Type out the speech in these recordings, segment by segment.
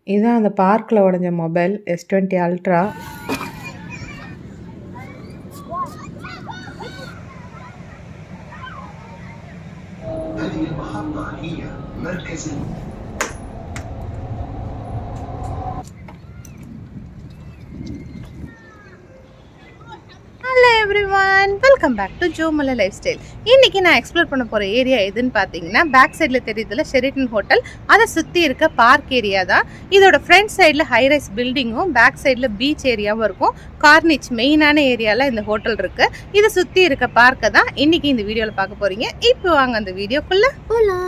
இதான் அந்த பார்க்கில் உடஞ்ச mobile S20 ultra. Hello everyone, welcome back to Jomalai lifestyle. இன்றைக்கி நான் எக்ஸ்ப்ளோர் பண்ண போகிற ஏரியா எதுன்னு பார்த்தீங்கன்னா, பேக் சைடில் தெரியுதுல ஷெரிட்டன் ஹோட்டல், அதை சுற்றி இருக்க பார்க் ஏரியா தான். இதோட ஃப்ரண்ட் சைடில் ஹைரைஸ் பில்டிங்கும், பேக் சைடில் பீச் ஏரியாவும் இருக்கும். கார்னிச் மெயினான ஏரியாவில் இந்த ஹோட்டல் இருக்குது. இதை சுற்றி இருக்க பார்க்கை தான் இன்றைக்கி இந்த வீடியோவில் பார்க்க போகிறீங்க. இப்போ வாங்க அந்த வீடியோக்குள்ளே போகலாம்.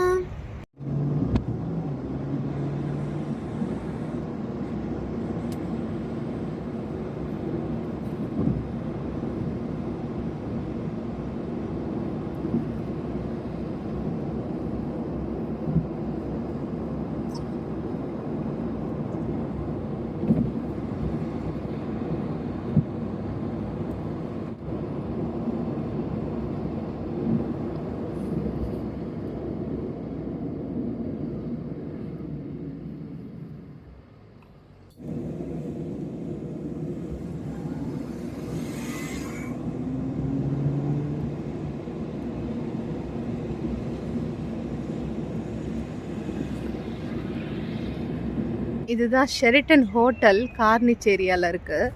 இதுதான் ஷெரிட்டன் ஹோட்டல், கார்னிச் ஏரியாவில் இருக்குது.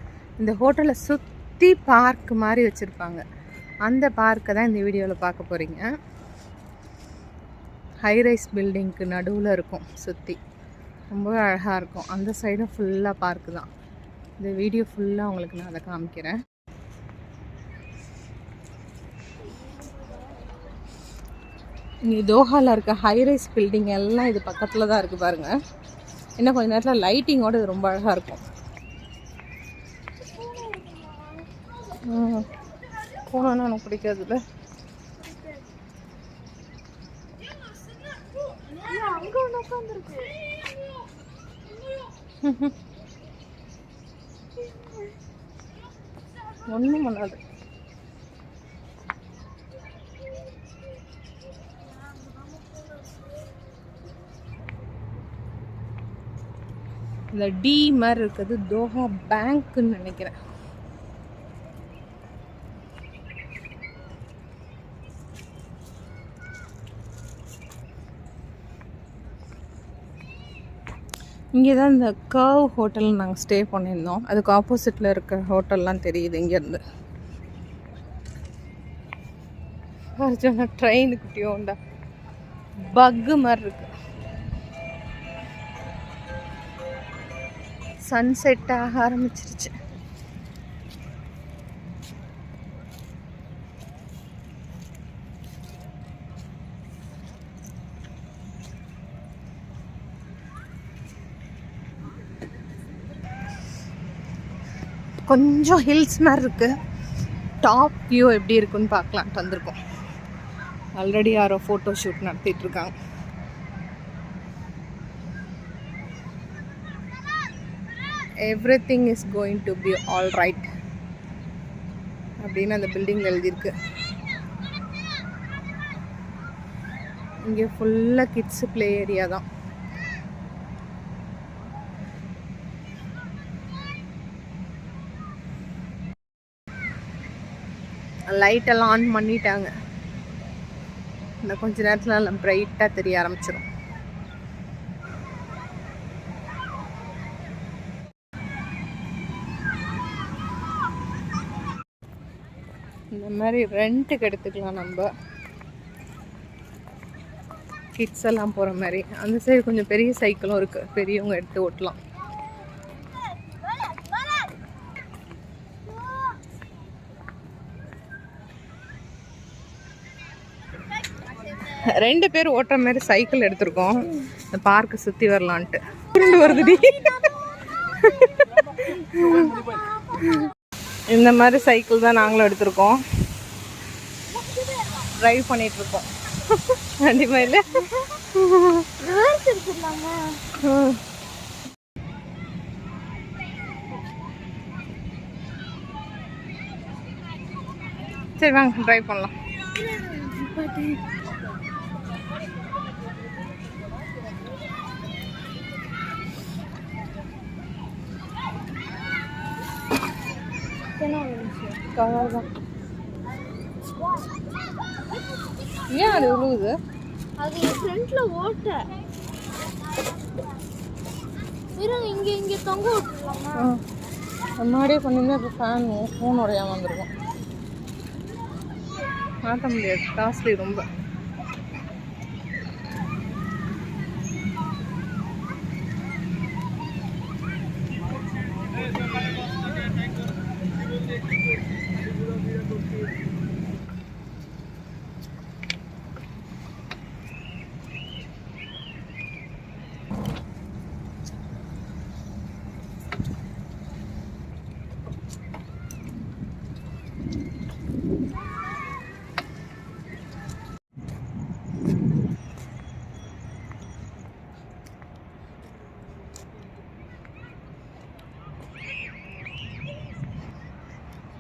இந்த ஹோட்டலை சுற்றி பார்க் மாதிரி வச்சுருப்பாங்க. அந்த பார்க்கை தான் இந்த வீடியோவில் பார்க்க போகிறீங்க. ஹைரைஸ் பில்டிங்க்கு நடுவில் இருக்கும், சுற்றி ரொம்ப அழகாக இருக்கும். அந்த சைடும் ஃபுல்லாக பார்க்கு தான். இந்த வீடியோ ஃபுல்லாக உங்களுக்கு நான் அதை காமிக்கிறேன். இங்கே தோஹாவில் இருக்க ஹைரைஸ் பில்டிங் எல்லாம் இது பக்கத்தில் தான் இருக்குது பாருங்கள். இன்னும் கொஞ்சம் நேரத்தில் லைட்டிங்கோடு இது ரொம்ப அழகாக இருக்கும். போனோன்னா எனக்கு பிடிக்காதுல்ல. ஒன்றும் பண்ணாது. இந்த டி மாதிரி இருக்குது தோஹா பேங்க்னு நினைக்கிறேன். இங்கே தான் இந்த கர்வ் ஹோட்டல் நாங்கள் ஸ்டே பண்ணியிருந்தோம். அதுக்கு ஆப்போசிட்டில் இருக்க ஹோட்டல்லாம் தெரியுது இங்கேருந்து. அர்ஜுனா ட்ரெயின் குட்டியோண்டா பக்கு மாதிரி இருக்கு. சன்செட் ஆக ஆரம்பிச்சிருச்சு. கொஞ்சம் ஹில்ஸ் மாதிரி இருக்கு. டாப் வியூ எப்படி இருக்குன்னு பார்க்கலான்ட்டு வந்திருக்கோம். ஆல்ரெடி யாரோ ஃபோட்டோ ஷூட் நடத்திட்டு இருக்காங்க. Everything is going to be all right அப்படின்னு அந்த பில்டிங் எழுதியிருக்கு. இங்கே ஃபுல்லாக கிட்ஸு ப்ளே ஏரியா தான். லைட்டெல்லாம் ஆன் பண்ணிட்டாங்க. இன்னும் கொஞ்ச நேரத்தில் எல்லாம் பிரைட்டாக தெரிய ஆரம்பிச்சிடும். இந்த மாதிரி ரெண்ட்டுக்கு எடுத்துக்கலாம் நம்ம, கிட்ஸ் எல்லாம் போகிற மாதிரி. அந்த சைடு கொஞ்சம் பெரிய சைக்கிளும் இருக்குது, பெரியவங்க எடுத்து ஓட்டலாம். ரெண்டு பேர் ஓட்டுற மாதிரி சைக்கிள் எடுத்திருக்கோம். இந்த பார்க்கை சுற்றி வரலான்ட்டு. ரெண்டு வருதுடி. இந்த மாதிரி சைக்கிள் தான் நாங்களும் எடுத்திருக்கோம். ட்ரைவ் பண்ணிட்டு இருக்கோம். கண்டிப்பா இல்லை. சரி வாங்க ட்ரை பண்ணலாம். கவர் தான். ஏன் அது விழுவுது? அது ஃப்ரண்ட்ல ஓட்ட இங்க தொங்க விட்டுலாமா? முன்னாடியே பண்ணியிருந்தா இப்போ ஃபோன் உடையாம வந்துருக்கும். மாற்ற முடியாது, காஸ்ட்லி ரொம்ப.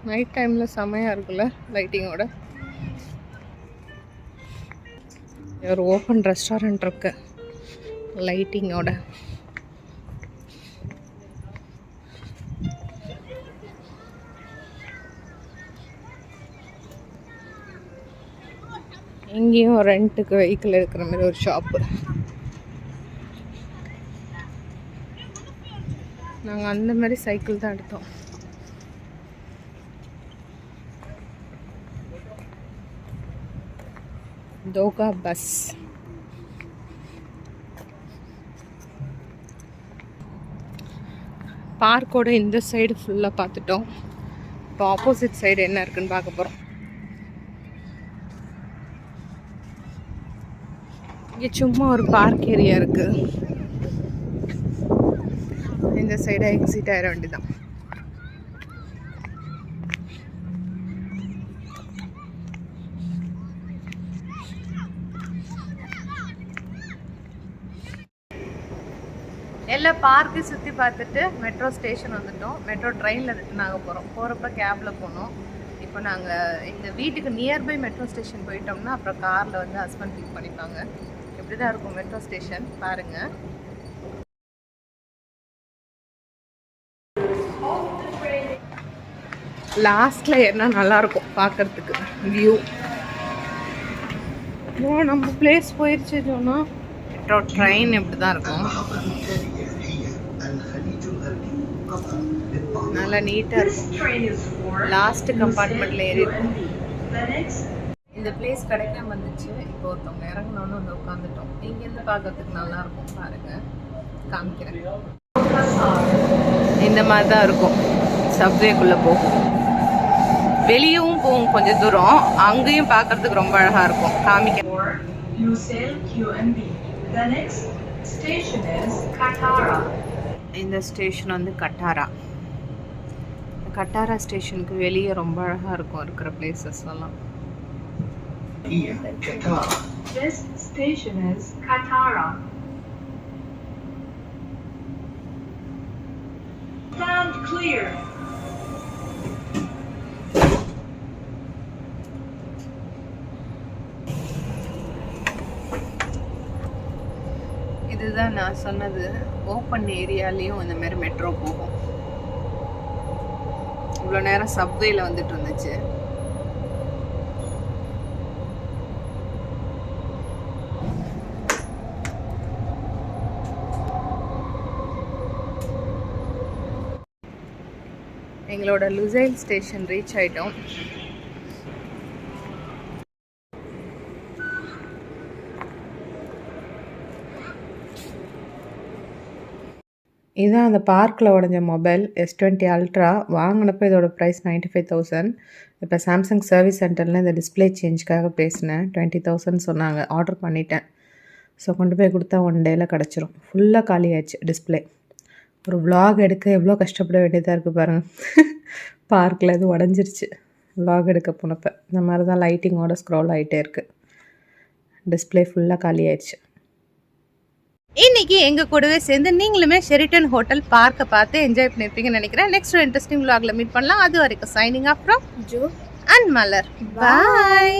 நைட் டைமில் செமையாக இருக்குல்ல லைட்டிங்கோட. ஒரு ஓப்பன் ரெஸ்டாரண்ட் இருக்கு லைட்டிங்கோட. இங்கேயும் ரெண்ட்டுக்கு வெஹிக்கிள் இருக்கிற மாதிரி ஒரு ஷாப்பு. நாங்கள் அந்த மாதிரி சைக்கிள் தான் எடுத்தோம். Doha bus. பார்க்கோட இந்த சைடு ஃபுல்லாக பார்த்துட்டோம். இப்போ ஆப்போசிட் சைடு என்ன இருக்குன்னு பார்க்க போகிறோம். இங்கே சும்மா ஒரு பார்க் ஏரியா இருக்குது. இந்த சைடாக எக்ஸிட் ஆகிட வேண்டியதான். எல்லா பார்க்கு சுற்றி பார்த்துட்டு மெட்ரோ ஸ்டேஷன் வந்துட்டோம். மெட்ரோ ட்ரெயினில் ரிட்டன் ஆக போகிறோம். போகிறப்ப கேபில் போனோம். இப்போ நாங்கள் எங்கள் வீட்டுக்கு நியர்பை மெட்ரோ ஸ்டேஷன் போயிட்டோம்னா அப்புறம் காரில் வந்து ஹஸ்பண்ட் பிக் பண்ணிப்பாங்க. இப்படி தான் இருக்கும் மெட்ரோ ஸ்டேஷன், பாருங்கள். லாஸ்ட்டில் என்ன நல்லாயிருக்கும் பார்க்குறதுக்கு வியூ. நம்ம பிளேஸ் போயிடுச்சு சொன்னால் மெட்ரோ ட்ரெயின் இப்படி தான் இருக்கும். நல்லா நீட்டாக இருக்கும். லாஸ்ட் கம்பார்ட்மெண்ட்டில் ஏறி இருக்கும். இந்த பிளேஸ் கிடைக்காம வந்துச்சு. இப்போ ஒருத்தவங்க இறங்கினோன்னு வந்து உட்காந்துட்டோம். இங்கேருந்து பார்க்கறதுக்கு நல்லா இருக்கும். பாருங்கள், காமிக்கிறேன். இந்த மாதிரி தான் இருக்கும். சப்வேக்குள்ளே போகும், வெளியவும் போகும் கொஞ்சம் தூரம். அங்கேயும் பார்க்கறதுக்கு ரொம்ப அழகாக இருக்கும். காமிக்கிறேன். இந்த ஸ்டேஷன் வந்து கட்டாரா. கட்டாரா ஸ்டேஷனுக்கு வெளியே ரொம்ப அழகாக இருக்கும் இருக்கிற பிளேசஸ் எல்லாம். This station is Katara. Stand clear. இதுதான் நான் சொன்னது. ஓப்பன் ஏரியாலேயும் இந்த மாதிரி மெட்ரோ போகும். இவ்வளோ நேரம் சப்வேல வந்துட்டு இருந்துச்சு. எங்களோட லுசைல் ஸ்டேஷன் ரீச் ஆயிட்டோம். இதுதான் அந்த பார்க்கில் உடஞ்ச மொபைல் S20 அல்ட்ரா. வாங்கினப்போ இதோட ப்ரைஸ் 95,000. இப்போ சாம்சங் சர்வீஸ் சென்டரில் இந்த டிஸ்பிளே சேஞ்சுக்காக பேசினேன். 20,000 சொன்னாங்க. ஆர்டர் பண்ணிட்டேன். ஸோ கொண்டு போய் கொடுத்தா 1 டேயில் கிடச்சிரும். ஃபுல்லாக காலியாச்சு டிஸ்பிளே. ஒரு விலாக் எடுக்க எவ்வளோ கஷ்டப்பட வேண்டியதாக இருக்குது பாருங்கள். பார்க்கில் இது உடஞ்சிருச்சு விலாக் எடுக்க போனப்போ. இந்த மாதிரி தான் லைட்டிங்கோட ஸ்க்ரோல் ஆகிட்டே இருக்குது. டிஸ்பிளே ஃபுல்லாக காலியாயிடுச்சு. இன்னைக்கு எங்கள் கூடவே சேர்ந்து நீங்களுமே ஷெரிட்டன் ஹோட்டல் பார்க்க பார்த்து என்ஜாய் பண்ணியிருப்பீங்கன்னு நினைக்கிறேன். நெக்ஸ்ட் ஒரு இன்ட்ரெஸ்டிங் விலாகில் மீட் பண்ணலாம். அது வரைக்கும் signing off from Joe and Malar. Bye.